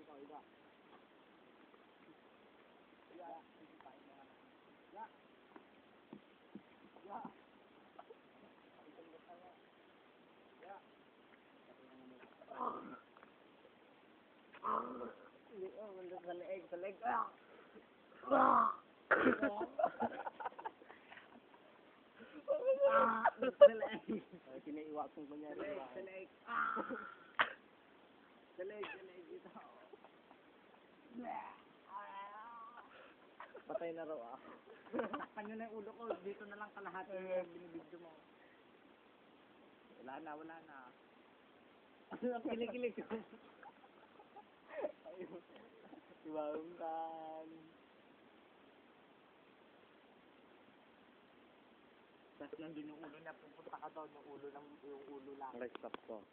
ikaw, iba. Ya. Ya. Ya. Ya. Hindi, mandun sa leeg, sa leeg. Sa leeg. Kiniiwasan ko niya rin. Sa leeg. Sa leeg, ito. Patay na raw ako. Takpan nyo na yung ulo ko. Dito na lang kalahati yung binibidyo mo. Wala na. Ano ang kinikilig ko? Ayun. Ibang tapos nandun yung ulo na pupunta ka daw, yung ulo lang. Okay, stop ko.